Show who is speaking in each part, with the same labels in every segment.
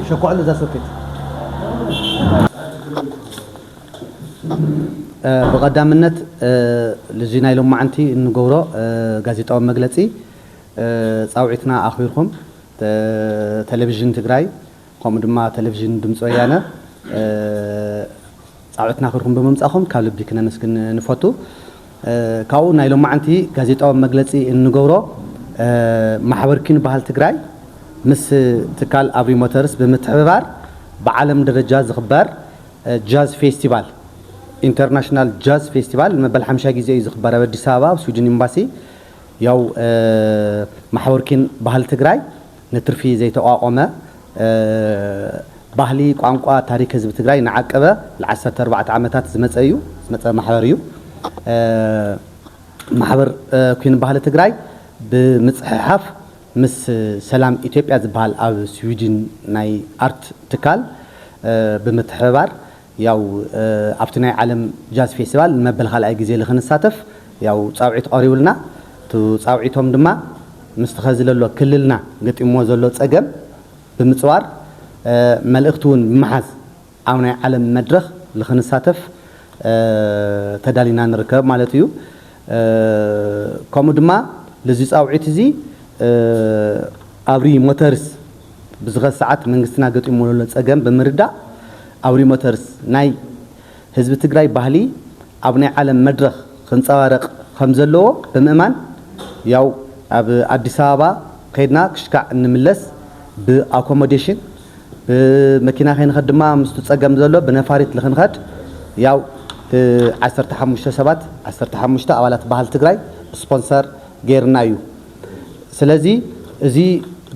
Speaker 1: شكو على ذا سوكيت بقدامنت لجينا لهم معنتي نقوله غازيطاو مغلصي صاوعتنا اخيركم تلفزيون تግራይ قوم دما تلفزيون دمص ويانه صاوعتنا اخيركم بممصاخم ካብ ልቢ ክነመስግን ንፈቱ ካው ናይሎም ማዓንቲ ጋዜጣዊ መግለጺ እንገብሮ ማሕበርኪን ባህል ትግራይ ምስ ትካል አብሪ ሞተርስ በመተባበር በዓለም ደረጃ ዝኽበር ጃዝ ፌስቲቫል ኢንተርናሽናል ጃዝ ፌስቲቫል መበል 50 ጊዜ ዝኽበር በአዲስ አበባ ስዊድን ኤምባሲ ያው ማሕበርኪን ባህል ትግራይ ነትርፊ ዘይተቋቋመ ባህሊ ቋንቋ ታሪክ ህዝብ ትግራይ ንዓቀበ ለ14 ዓመታት ዝመፀዩ ማሕበር እዩ ማሕበር ኩን ባህል ትግራይ ብምጽሐፍ ምስ ሰላም ኢትዮጵያ ዝበሃል ኣብ ስዊድን ናይ አርት ትካል ብምትሕባር ያው ኣብቲ ናይ ዓለም ጃዝ ፌስቲቫል መበል ካልኣይ ጊዜ ለኽንሳተፍ ያው ጻውዒት ቀሪቡልና ጻውዒቶም ድማ ምስተኸዝለሎ ክልልና ገጢሞ ዘሎ ጸገም ብምጽዋር መልእኽቱን ብምሓዝ ኣብ ናይ ዓለም መድረኽ ለኽንሳተፍ ተዳሊና ንርከብ ማለት እዩ ከምኡ ድማ ለዚ ጻውዒት እዚ አብሪ ሞተርስ ብዝኸ ሰዓት መንግስትና ገጢሞ ዘሎ ጸገም ብምርዳእ አብሪ ሞተርስ ናይ ህዝብ ትግራይ ባህሊ ኣብ ናይ ዓለም መድረኽ ክንጸባረቕ ከም ዘለዎ ብምእማን ያው ኣብ አዲስ አበባ ከይድና ክሽካዕ እንምለስ በአኮሞዴሽን በመኪና ኸይንኸድ ድማ ምስቱ ጸገም ዘሎ በነፋሪት ለኽንኸድ ያው 15 ሰባት 15 አባላት ባህል ትግራይ ስፖንሰር ጌርና እዩ ስለዚ እዚ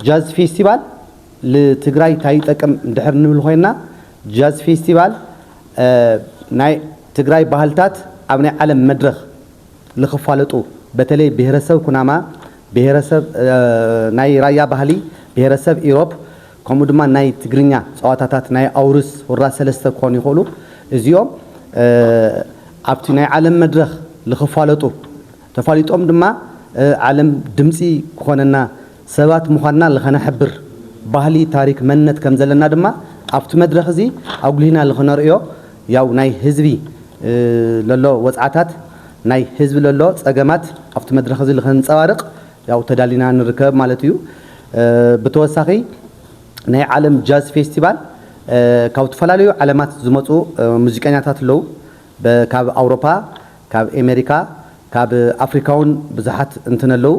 Speaker 1: ጃዝ ፌስቲቫል ለትግራይ ታይጠቅም እንድሕር ንብል ኮይና ጃዝ ፌስቲቫል ናይ ትግራይ ባህልታት ኣብ ናይ ዓለም መድረኽ ለኽፋለጡ በተለይ ብሔረሰብ ኩናማ ብሔረሰብ ናይ ራያ ባህሊ ብሔረሰብ ኢሮፕ ከምኡ ድማ ናይ ትግርኛ ጸዋታታት ናይ አውርስ ወራ ሰለስተ ኮን ይኸሉ እዚኦም ኣብቲ ናይ ዓለም መድረኽ ለኽፋለጡ ተፋሊጦም ድማ ዓለም ድምጺ ኮነና ሰባት ምዃንና ለኸነሕብር ባህሊ ታሪክ መንነት ከም ዘለና ድማ ኣብቲ መድረኽ እዚ አጉሊና ለኽነርእዮ ያው ናይ ህዝቢ ለሎ ወጻዓታት ናይ ህዝቢ ለሎ ጸገማት ኣብቲ መድረኽ እዚ ለኽንጸባርቕ ያው ተዳሊና ንርከብ ማለት እዩ ብተወሳኺ ናይ ዓለም ጃዝ ፌስቲቫል ካብ ተፈላለዩ ዓለማት ዝመጹ ሙዚቀኛታት ኣለዉ ካብ አውሮፓ ካብ አሜሪካ ካብ አፍሪካውን ብዙሓት እንትነለዉ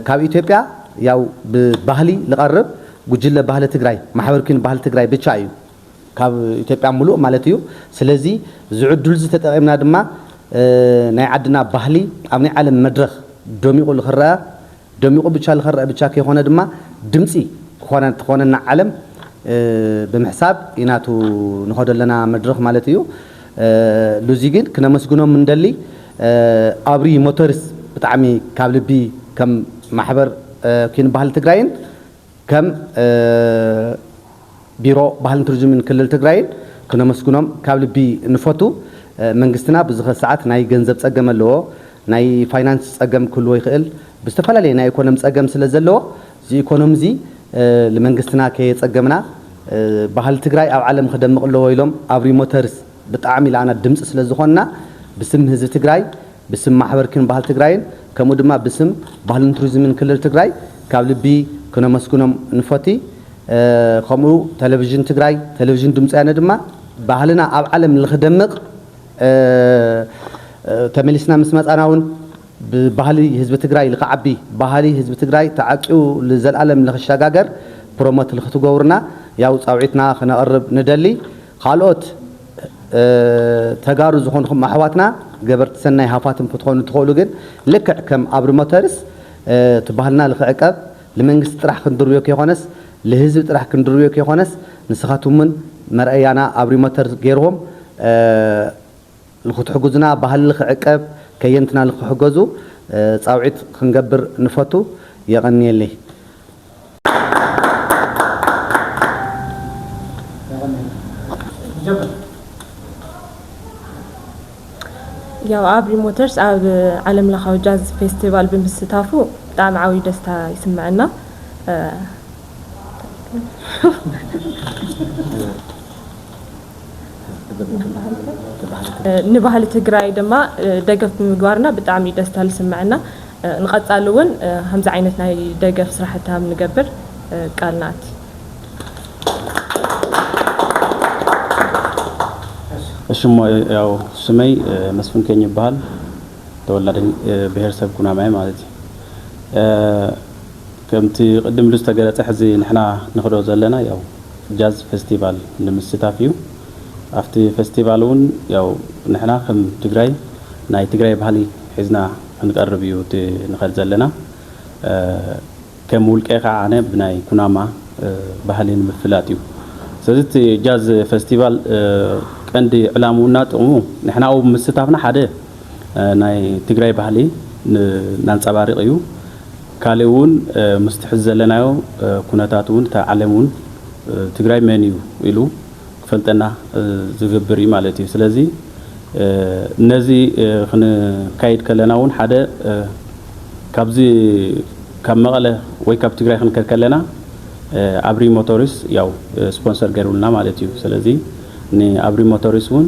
Speaker 1: ካብ ኢትዮጵያ ያው በባህሊ ለቀርብ ጉጅለ ባህለ ትግራይ ማሕበርኪን ባህል ትግራይ ብቻ እዩ ካብ ኢትዮጵያ ሙሉእ ማለት እዩ ስለዚ ዝዕድል ዝተጠቂምና ድማ ናይ ዓድና ባህሊ ኣብ ናይ ዓለም መድረኽ ደሚቁ ለኽረአ ደሚቁ ብቻ ለኽረአ ብቻ ከይኾነ ድማ ድምጺ ኮነና ዓለም ብምሕሳብ ኢናቱ ንኸደለና መድረኽ ማለት እዩ ሉዚ ግን ክነመስግኖም እንደሊ አብሪ ሞተርስ ብጣዕሚ ካብ ልቢ ከም ማሕበር ኪን ባህል ትግራይን ከም ቢሮ ባህልን ቱሪዝምን ክልል ትግራይን ክነመስግኖም ካብ ልቢ ንፈቱ መንግስትና ብዝኸ ሰዓት ናይ ገንዘብ ጸገም ኣለዎ ናይ ፋይናንስ ጸገም ክህልዎ ይኽእል ብዝተፈላለየ ናይ ኢኮኖሚ ጸገም ስለ ዘለዎ እዚ ኢኮኖሚ እዚ ለመንግስትና ከየጸገምና ባህል ትግራይ ኣብ ዓለም ክደምቕ ኣለዎ ኢሎም አብሪ ሞተርስ ብጣዕሚ ለአና ድምጽ ስለ ዝኾንና ብስም ህዝብ ትግራይ ብስም ማሕበርኪን ባህል ትግራይን ከምኡ ድማ ብስም ባህልን ቱሪዝምን ክልል ትግራይ ካብ ልቢ ክነመስግኖም ንፈቲ ከምኡ ቴሌቪዥን ትግራይ ቴሌቪዥን ድምጽ ያነ ድማ ባህልና ኣብ ዓለም ለኽደምቕ ተመሊስና ምስ መጻናውን ባህሊ ህዝብ ትግራይ ለዓቢ ባህሊ ህዝብ ትግራይ ተዓቂው ለዘላለም ለኽሸጋገር ፕሮሞት ለኽትገብሩና ያው ጻውዒትና ክነቀርብ ንደሊ ካልኦት ተጋሩ ዝኾንኩም ኣሕዋትና ገበርቲ ሰናይ ሃፋትም ክትኾኑ ትኽእሉ ግን ልክዕ ከም አብሪ ሞተርስ ትባህልና ለኽዕቀብ ለመንግስት ጥራሕ ክንድርዮ ከይኾነስ ለህዝብ ጥራሕ ክንድርዮ ከይኾነስ ንስኻትምን መርአያና አብሪ ሞተርስ ገይርዎም لختحجزنا بحال العقاب كينتنا الخحجزو تصاوعت خنجبر نفتو يغني لي
Speaker 2: ያው አብሪ ሞተርስ ኣብ ዓለም ለኻዊ ጃዝ ፌስቲቫል ብምስታፉ በጣም ዓዊ ደስታ ይስምዐና ንባህሊ ትግራይ ድማ ደገፍ ምግባርና ብጣዕሚ ደስታ ልስምዐና ንቐጻሉ እውን ከምዚ ዓይነት ናይ ደገፍ ስራሕቲ ንገብር ቃልናት
Speaker 3: እሽሞ ያው ስመይ መስፍን ከኝ ይባል ተወላደ ብሔረሰብ ኩናማይ ማለት ከምቲ ቅድም ልጅ ተገለጸ ሕዚ ንሕና ንኽዶ ዘለና ያው ጃዝ ፌስቲቫል ንምስታፍዩ ኣብቲ ፌስቲቫል እውን ያው ንሕና ከም ትግራይ ናይ ትግራይ ባህሊ ሒዝና ክንቀርብ እዩ ንኸድ ዘለና ከም ውልቀ ከዓ ኣነ ብናይ ኩናማ ባህሊ ንምፍላጥ እዩ ስለዚ ጃዝ ፌስቲቫል ቀንዲ ዕላሙና ጥቕሙ ንሕና ኣብ ምስታፍና ሓደ ናይ ትግራይ ባህሊ ናንጸባርቕ እዩ ካልእ እውን ምስትሕዝ ዘለናዮ ኩነታት እውን ዓለም እውን ትግራይ መን እዩ ኢሉ ክፈልጠና ዝግብር እዩ ማለት እዩ ስለዚ ነዚ ክንካይድ ከለና እውን ሓደ ካብዚ ካብ መቐለ ወይ ካብ ትግራይ ክንከድ ከለና አብሪ ሞተርስ ያው ስፖንሰር ገሩልና ማለት እዩ ስለዚ ኒ አብሪ ሞተርስ እውን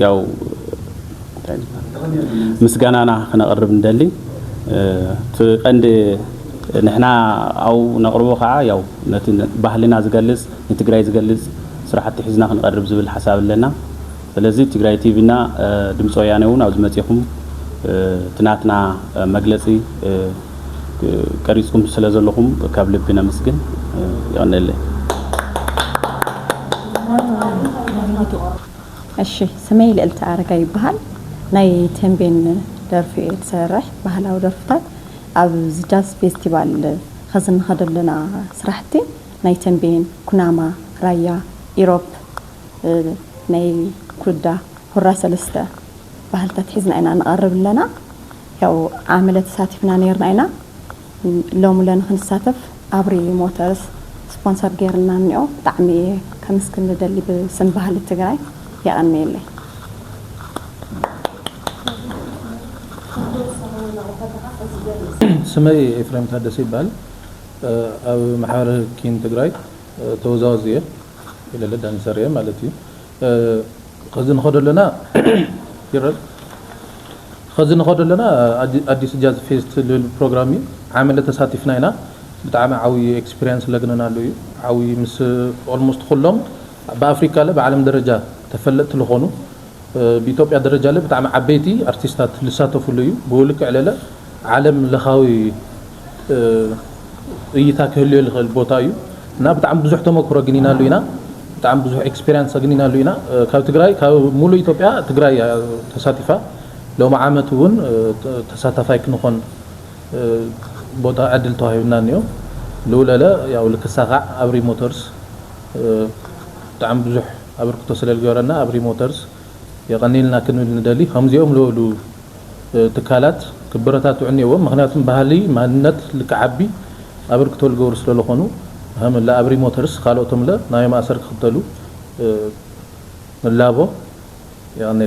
Speaker 3: ያው ምስጋናና ክነቅርብ እንደሊ ትቀንዲ ንሕና አው ነቅርቦ ከዓ ያው ነቲ ባህልና ዝገልጽ ንትግራይ ዝገልጽ ስራሕቲ ሒዝና ክንቀርብ ዝብል ሓሳብ ኣለና ስለዚ ትግራይ ቲቪና ድምጽ ወያነ እውን ኣብ ዝመጽኹም ትናትና መግለጺ ቀሪጽኩም ስለዘለኹም ካብ ልብና መስግን ይቀነለ
Speaker 4: እሺ ስመይ ልዕልቲ አረጋ ይባሃል ናይ ቴምቤን ደርፊ ተሰርሕ ባህላዊ ደርፍታት ኣብ ጃዝ ፌስቲቫል خزن خدلنا سرحتي ناي تنبين كناما رايا إيروب ناي كودا هرا سلسته بحالتا تحيزنا انا نقرب لنا يو عاملة ساتفنا نيرنا انا لو ملان خنساتف ابري موترز سبونسر غيرنا نيو طعمي كمسكن ندلي بسن بحال التجراي يا انميلي
Speaker 5: سمي إفرام تهدسي بال أو محور كين تجراي توزازية إلى لدان سرية مالتي خزن خدر لنا يرد خزن خدر لنا أدي سجاز فيست للبرنامج عملت تساتفنا هنا بتعمل عوي إكسبيرينس لقنا له عوي مس almost كلهم بأفريقيا له بعالم درجة تفلت لخونه بإثيوبيا درجة له بتعمل عبيتي أرتيستات لساته فلوي بقولك على له عالم لخاوي እይታክ ህልዮ ልኽእል ቦታ እዩ እና በጣም ብዙሕ ተመክሮ ግኒና ሉይና በጣም ብዙሕ ኤክስፒሪየንስ ግኒና ሉይና ካብ ትግራይ ካብ ሙሉ ኢትዮጵያ ትግራይ ተሳቲፋ ሎም ዓመት እውን ተሳታፋይ ክንኾን ቦታ ዕድል ተዋሂብና ንዮ ልውለለ ያው ልክሳኻ አብሪ ሞተርስ በጣም ብዙሕ አብርክቶ ስለልገበረና አብሪ ሞተርስ የቀኒልና ክንብል ንደሊ ከምዚኦም ልወሉ ትካላት ክበረታትዑ ንየዎም ምክንያቱም ባህሊ ማንነት ልክዓቢ أبرك تقول جورس له خنو هم لا أبري موترس خالو تملا نايم أسر خطلو اللابو يعني